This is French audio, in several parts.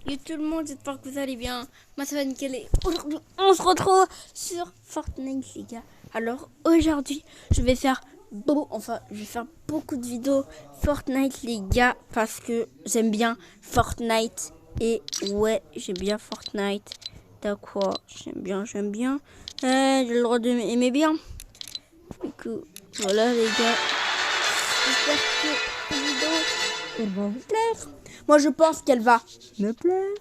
Yo tout le monde, j'espère que vous allez bien. Moi ça va nickel et aujourd'hui on se retrouve sur Fortnite les gars. Alors aujourd'hui je vais faire beaucoup de vidéos Fortnite les gars parce que j'aime bien Fortnite et ouais j'aime bien Fortnite. D'accord, j'aime bien. J'ai le droit d'aimer bien. Du coup voilà les gars. J'espère que cette vidéo elle va vous plaire. Moi je pense qu'elle va me plaire.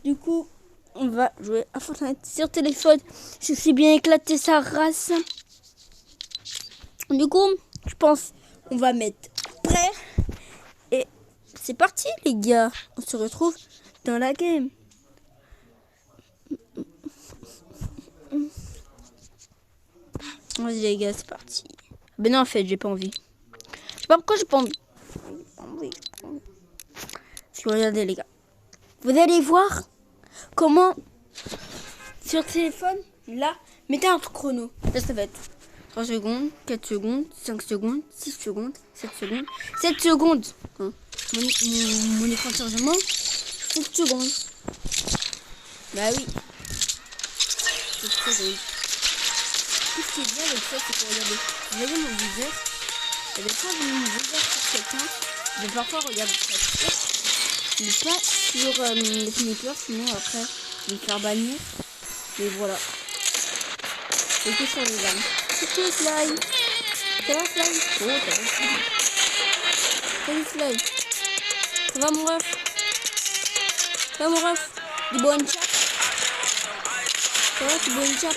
Du coup, on va jouer à Fortnite sur téléphone. Je suis bien éclaté sa race. Du coup, je pense on va mettre prêt. Et c'est parti les gars. On se retrouve dans la game. Vas-y les gars, c'est parti. Ben non en fait, j'ai pas envie. Je sais pas pourquoi j'ai pas envie. Parce que regardez les gars. Vous allez voir comment sur téléphone, là, mettez un chrono. Là, ça va être 3 secondes, 4 secondes, 5 secondes, 6 secondes, 7 secondes. 7 secondes. Hein. Mon écran de chargement, 7 secondes. Bah oui. 7 secondes. Qu'est-ce qui est bien avec ça, c'est que regardez, vous voyez mon viseur. Et des fois, vous avez mon viseur sur quelqu'un. Mais parfois, regardez ça. Mais pas sur les snippers, sinon après, je vais me faire bannir. Mais voilà. Et que sur les armes. Coucou Fly. Ça va Fly? Oh, ça va Fly. Salut Fly. Ça va mon ref? Ça va mon ref? Du bon chat? Ça va, du bon chat?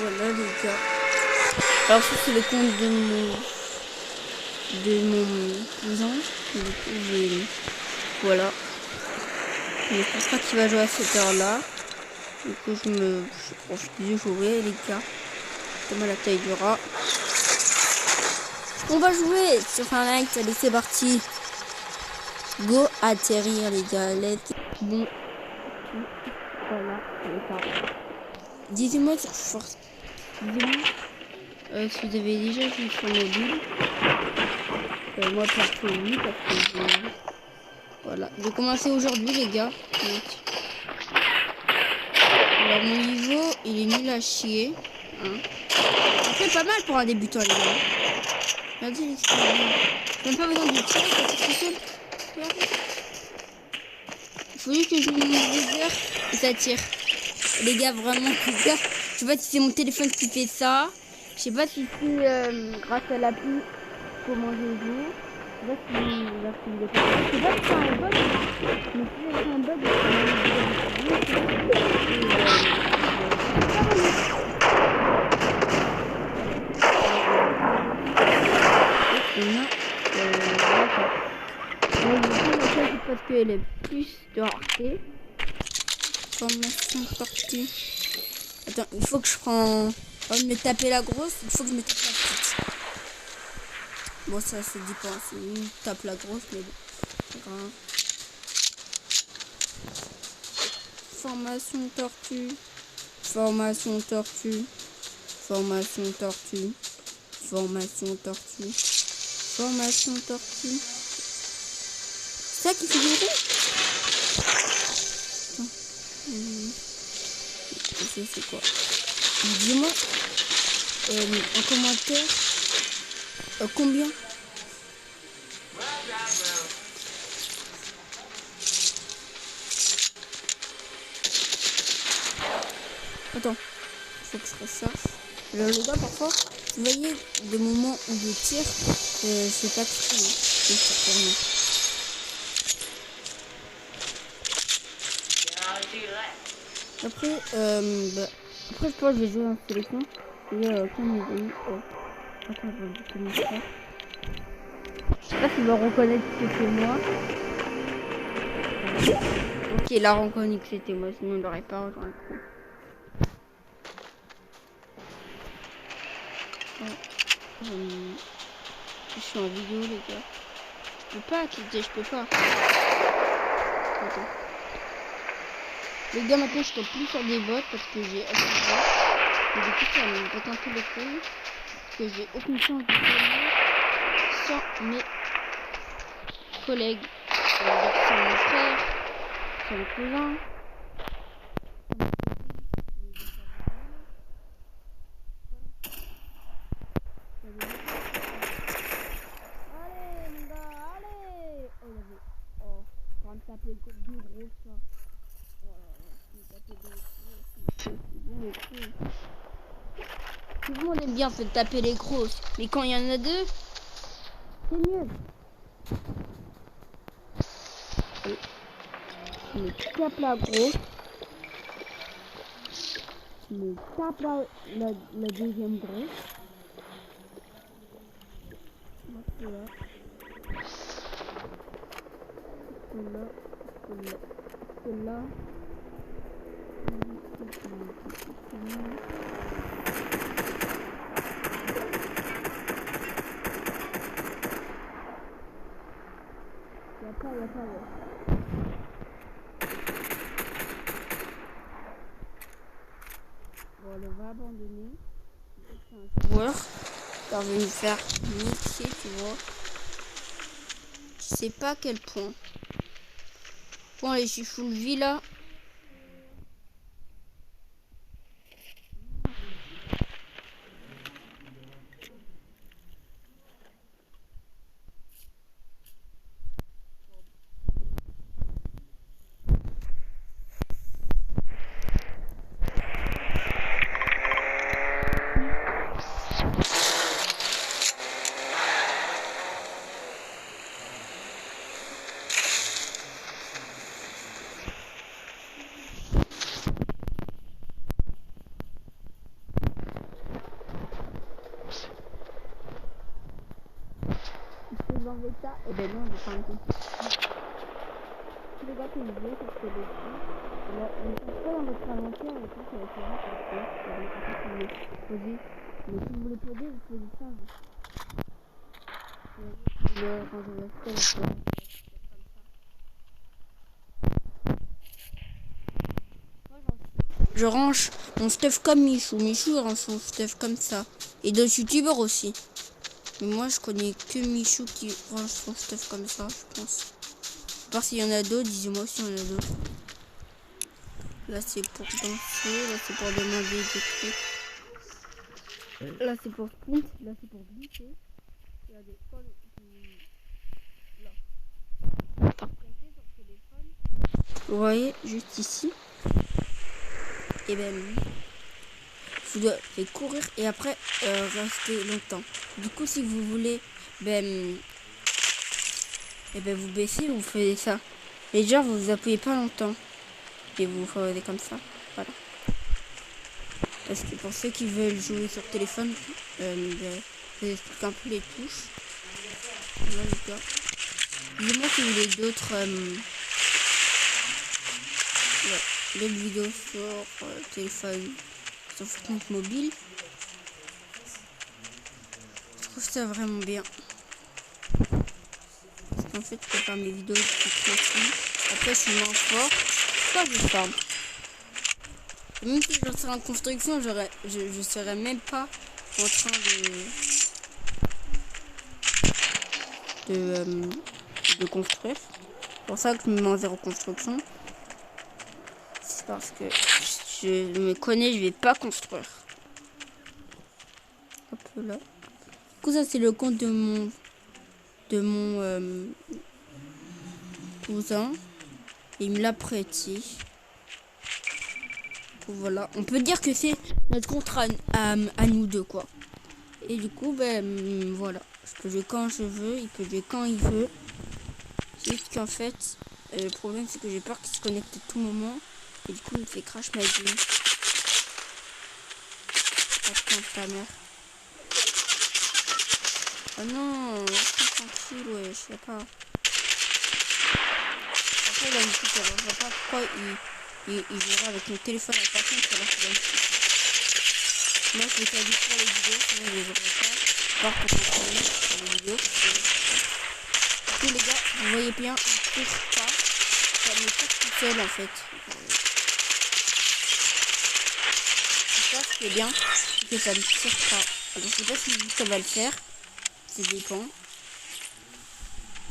Voilà les gars. Alors ça c'est le compte de mon cousin. Du coup voilà. Mais je pense pas qu'il va jouer à cette heure là. Du coup je profite de jouer les gars. Comme à la taille du rat. On va jouer sur Fortnite. Allez c'est parti. Go atterrir les gars. Let's bon. Voilà. Dites-moi sur Fortnite. Si vous avez déjà joué sur mobile. Moi perso oui parce que voilà. J'ai commencé aujourd'hui les gars. Alors mon niveau il est nul à chier. Hein. C'est pas mal pour un débutant les gars. Regardez l'expérience. Même pas besoin de tirer parce que c'est seul. Il faut juste que je mette mon viseur et ça tire. Les gars vraiment les gars. Je sais pas si c'est mon téléphone qui fait ça. Je sais pas si c'est grâce à l'appli comment je joue. Je sais pas si c'est un bug. Mais si c'est un bug, parce qu'elle est plus de rareté. Formation partie. Attends, il faut que je prends. Avant de me taper la grosse, il faut que je me tape la petite. Bon, ça se dit pas. C'est une tape la grosse, mais bon. C'est grave. Formation tortue. Formation tortue. Formation tortue. Formation tortue. Formation tortue. C'est ça qui fait du bruit? C'est quoi? Dis-moi en commentaire combien. Attends, faut que je recherche. Le gars parfois, vous voyez des moments où je tire, c'est pas très bien. Après, après je pense que je vais jouer en sélection. Et comme il a eu, attends, je vais vous connaître ça. Je sais pas s'il va reconnaître que c'était moi. Ok, il a reconnu que c'était moi, sinon il l'aurait pas rejoint le coup. Je suis en vidéo les gars. Je peux pas, je peux pas. Attends. Les gars, maintenant je tombe plus sur des bots parce que j'ai assez de bots. Et du coup, ça me pète un peu les couilles. Parce que j'ai aucune chance de gagner sans mes collègues. C'est-à-dire sans mon frère, sans mon cousin. Allez, mon gars, allez! Oh, il avait. Oh, quand me taper deux gros, ça. Tout le monde aime bien se taper les grosses, mais quand il y en a deux, c'est mieux. Je me tape la grosse, je me tape la deuxième grosse. Voilà. Celle-là. Y'a pas, ouais. Bon, on va abandonner. C'est un joueur. Ça va me faire niquer, tu vois. Je sais pas à quel point. Bon, allez, je suis full vie là. Dans l'état, et ben non, j'ai pas un coup. Les gars qui me disent parce que les filles, là, on ne passe pas dans votre aventure, et puis ça va être vrai parce que vous poser. Mais si vous voulez poser, vous posez ça. Quand je vais faire je range mon stuff comme Michou. Michou range son stuff comme ça. Et d'autres youtubeurs aussi. Mais moi je connais que Michou qui range son stuff comme ça, je pense. À part s'il y en a d'autres, dis-moi s'il y en a d'autres. Là c'est pour danser, là c'est pour demander des trucs. Là c'est pour sprint, là c'est pour glisser. Regardez, là. Vous voyez, juste ici. Et ben, vous devez courir et après rester longtemps. Du coup, si vous voulez, et ben vous baissez, vous faites ça. Et genre, vous appuyez pas longtemps. Et vous faites comme ça. Voilà. Parce que pour ceux qui veulent jouer sur téléphone, vous explique un peu les touches. Voilà, les gars. Dis-moi si vous voulez d'autres vidéos sur téléphone, sur Fortnite mobile. Je trouve ça vraiment bien. Parce qu'en fait, je peux faire mes vidéos depuis tranquille. Après, je suis moins fort. Pourquoi je farm? Même si je serais en construction, je serais même pas en train de construire. C'est pour ça que je me mets en zéro construction. C'est parce que je me connais, je vais pas construire. Hop là. Du coup, ça c'est le compte de mon cousin. Il me l'a prêté. Voilà, on peut dire que c'est notre contrat à nous deux, quoi. Et du coup, voilà, je peux jouer quand je veux, il peut jouer quand il veut. C'est juste qu'en fait, le problème c'est que j'ai peur qu'il se connecte à tout moment. Et du coup, il me fait crash ma game. Attends, ta mère. Oh non, c'est tranquille, ouais, je sais pas. Après, là, je vois pas pourquoi il jouera avec mon téléphone à façon que là, c'est moi, je vais faire du pour les vidéos, sinon je les aurai pas. Voir pour continuer sur les vidéos. Du coup, les gars, vous voyez bien, il ne touche pas. Ça me touche tout seul en fait. qui est bien, c'est que ça ne tire pas. Alors, je sais pas si ça va le faire. Ça dépend.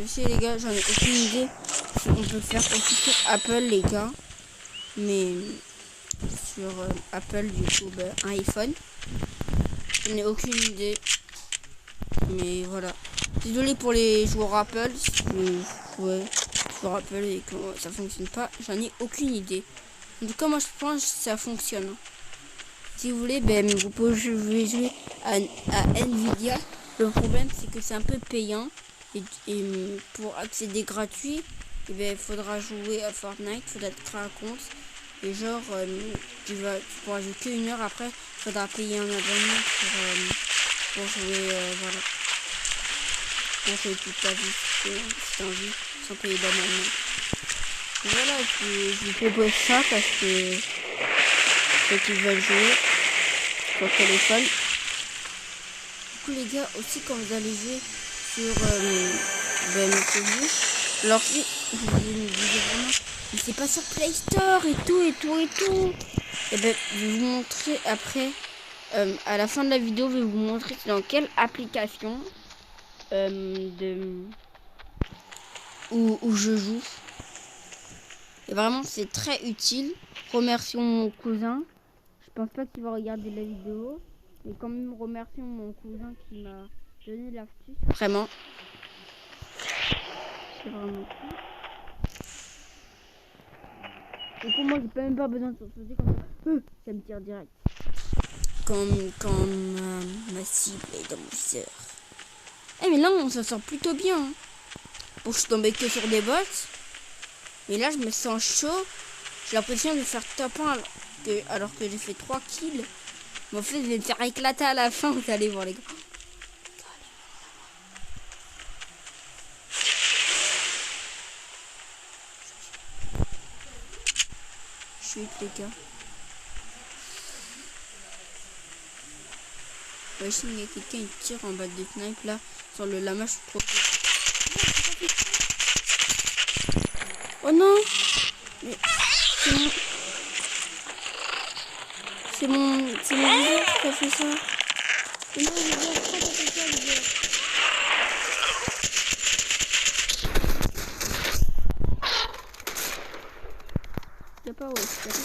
Je sais les gars, j'en ai aucune idée si on peut le faire aussi sur Apple les gars. Mais sur Apple du coup un iPhone. Je n'ai aucune idée. Mais voilà. Désolé pour les joueurs Apple. Si vous jouez sur Apple et que ça fonctionne pas, j'en ai aucune idée. En tout cas moi je pense que ça fonctionne. Si vous voulez, vous pouvez jouer à Nvidia. Le problème c'est que c'est un peu payant. Et pour accéder gratuit, il faudra jouer à Fortnite, il faudra créer un compte. Et genre, tu pourras jouer que 1 heure après, il faudra payer un abonnement pour jouer, voilà. Pour jouer toute ta vie, si t'as envie, sans payer d'abonnement. Voilà, je vous propose ça parce que ceux qui veulent jouer sur le téléphone. Du coup, les gars, aussi quand vous allez jouer sur alors si vous me disiez vraiment mais c'est pas sur Play Store et tout. Et je vais vous montrer après à la fin de la vidéo, je vais vous montrer dans quelle application où je joue. Et vraiment c'est très utile. Remercions mon cousin. Je pense pas qu'il va regarder la vidéo, mais quand même remercions mon cousin qui m'a donné l'astuce. Vraiment. C'est vraiment cool. Et pour moi, j'ai même pas besoin de sauter comme ça. Ça me tire direct. Quand ma cible est dans mon viseur. Mais là, on s'en sort plutôt bien. Hein. Bon, je suis tombé que sur des bots. Mais là, je me sens chaud. J'ai l'impression de faire top 1 alors que j'ai fait 3 kills. Mais en fait, je vais me faire éclater à la fin. Vous allez voir, les gars. Les gars. Ouais, si il y a quelqu'un qui tire en bas de snipe là sur le lama, je suis trop. Oh non! Mais c'est mon viseur qui a fait ça. Mais non, pourquoi t'as fait ça, viseur? Y'a pas, ouais, c'est pas ça.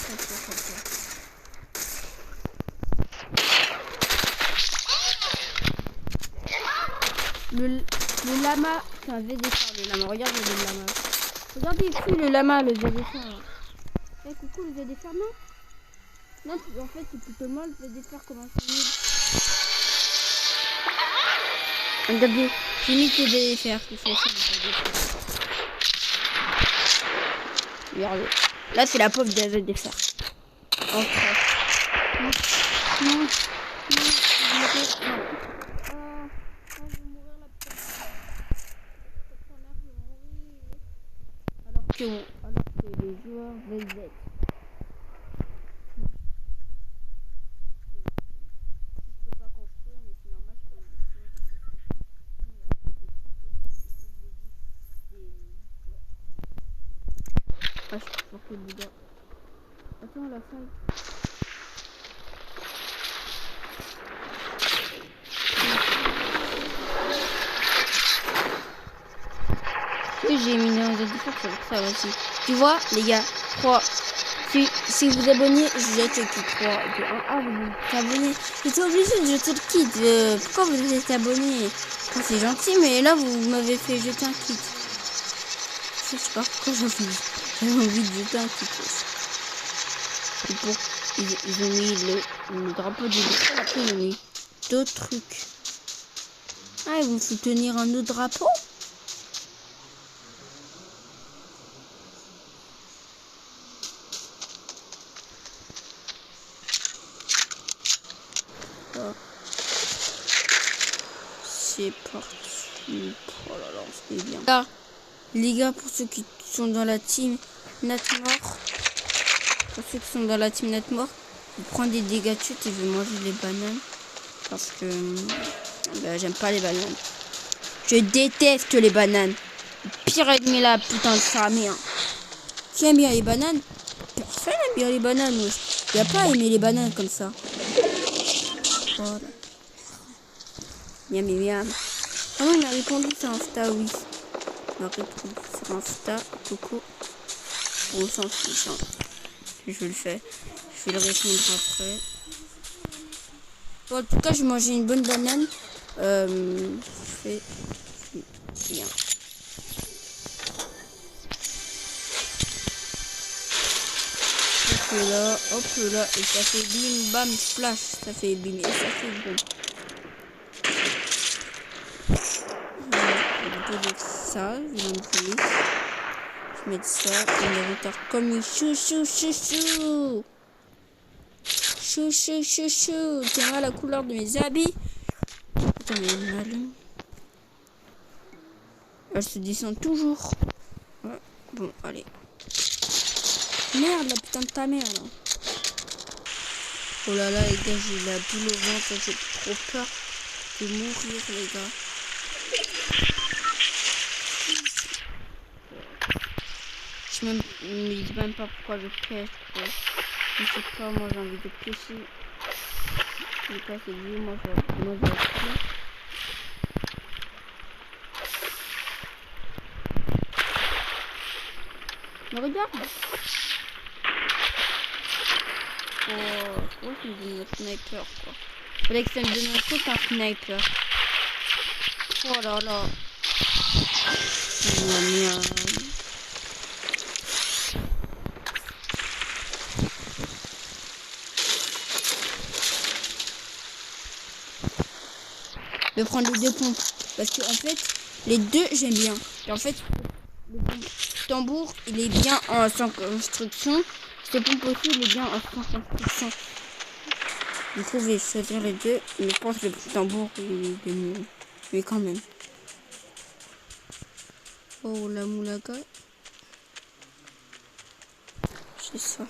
Le lama, c'est un VDF, le lama. Regarde le lama. Regardez ici le lama, le VDF. Coucou le VDF, non? Non, en fait, c'est plutôt moi le VDF, comment c'est nul. Regardez, j'ai mis que des VDF, il faut aussi le VDF. Regardez. Là, c'est la pauvre des VDF. Enfin. Non. Alors que les joueurs VZ. Je peux pas construire, mais c'est normal. Je suis sorti de gars. Attends, la faille. J'ai mis dans les défauts pour ça aussi. Tu vois, les gars, 3. Si vous abonnez, je jette le kit 3. Vous êtes abonné. J'étais obligé de jeter le kit. Pourquoi vous êtes abonné? C'est gentil, mais là, vous m'avez fait jeter un kit. Je sais pas pourquoi j'avais envie de jeter un kit. Et pour, ils ont mis le drapeau du drapeau. Après, ils ont mis d'autres trucs. Ah, ils vont soutenir un autre drapeau? C'est parti. Oh là là, on se met bien. Là, les gars, pour ceux qui sont dans la team Natmore, vous prenez des dégâts de chute et vous mangez les bananes. Parce que j'aime pas les bananes. Je déteste les bananes. Pire ennemi là, putain de sa mère. Qui aime bien les bananes? Personne aime bien les bananes. Il n'y a pas à aimer les bananes comme ça. Voilà. Miam, miam. Ah non, il m'a répondu sur Insta, oui. Il m'a répondu sur Insta, coucou. On s'en fiche. Hein. Je le fais. Je vais le répondre après. Bon, en tout cas, je mangeais une bonne banane. Je fais bien. Hop là, et ça fait bim, bam, splash. Ça fait bim, et ça fait bon. Je vais ça, je vais mettre ça, et le retard comme une chou, chou, chou, chou. Chou, chou, chou, chou. Tu vois la couleur de mes habits. Attends, mais mal. Elle se descend toujours. Ouais. Bon, allez. Merde, la putain de ta mère, là. Oh là là, les gars, j'ai la boule au ventre. J'ai trop peur de mourir, les gars. Je me dis même pas pourquoi je pêche. Je sais pas, moi j'ai envie de pêcher. Je sais pas, c'est lui, moi je vais pêcher. Mais regarde. Oh, pourquoi ça me donne un sniper, quoi. Faudrait que ça me donne un truc, un sniper. Oh là là. Miam. De prendre les deux pompes. Parce que en fait, les deux j'aime bien. Et en fait, le tambour, il est bien en sans construction. Ce pompe aussi, il est bien en sans construction. Vous pouvez choisir les deux, mais je pense que le tambour il est mieux. Mais quand même. Oh la moulaga. C'est ça.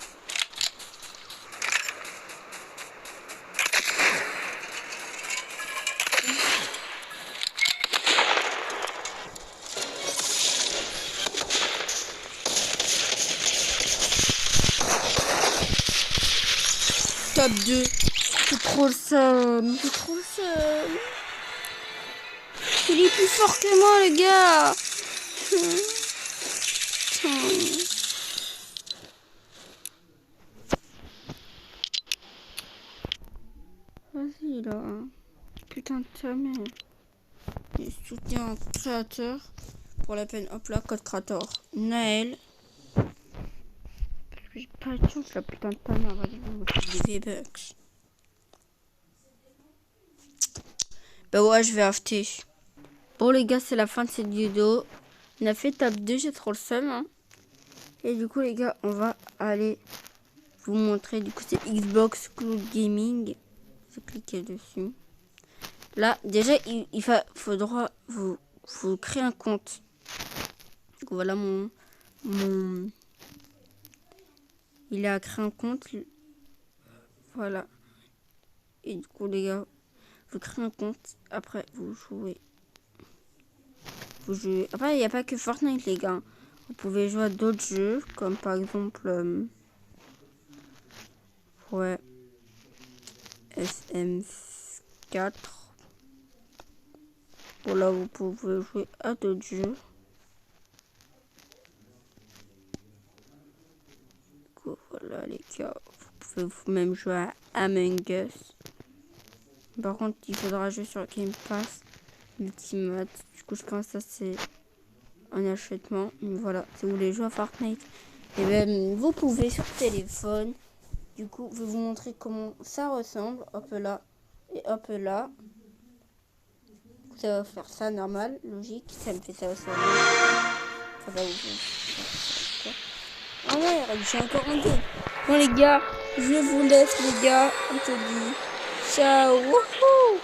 Top 2. C'est trop le seum. C'est trop le seum. Il est plus fort que moi, le gars. Vas-y, là. Putain de ta mère. Et soutien créateur. Pour la peine. Hop là, code créateur. Naël. Parce que j'ai pas de chance, la putain de ta mère. Vas-y, on va faire des V-Bucks. Bah ouais, je vais acheter. Bon les gars, c'est la fin de cette vidéo. On a fait top 2, j'ai trop le seum. Hein. Et du coup les gars, on va aller vous montrer. Du coup c'est Xbox Cloud Gaming. Vous cliquez dessus. Là, déjà, il faudra vous créer un compte. Du coup voilà mon... Il a créé un compte. Voilà. Et du coup les gars, vous créez un compte. Après vous jouez. Après, il n'y a pas que Fortnite, les gars. Vous pouvez jouer à d'autres jeux, comme par exemple... ouais. SM4. Voilà, vous pouvez jouer à d'autres jeux. Du coup, voilà, les gars. Vous pouvez même jouer à Among Us. Par contre, il faudra jouer sur Game Pass Ultimate. Du coup, je pense que ça, c'est... un achetement. Voilà, si vous voulez jouer à Fortnite, et bien vous pouvez sur téléphone. Du coup, je vais vous montrer comment ça ressemble. Hop là et hop là. Ça va faire ça normal, logique. Ça me fait ça aussi. Ça va vous. Ah ouais, j'ai encore un peu. Bon les gars, je vous laisse les gars. On te dit ciao. Wouhou.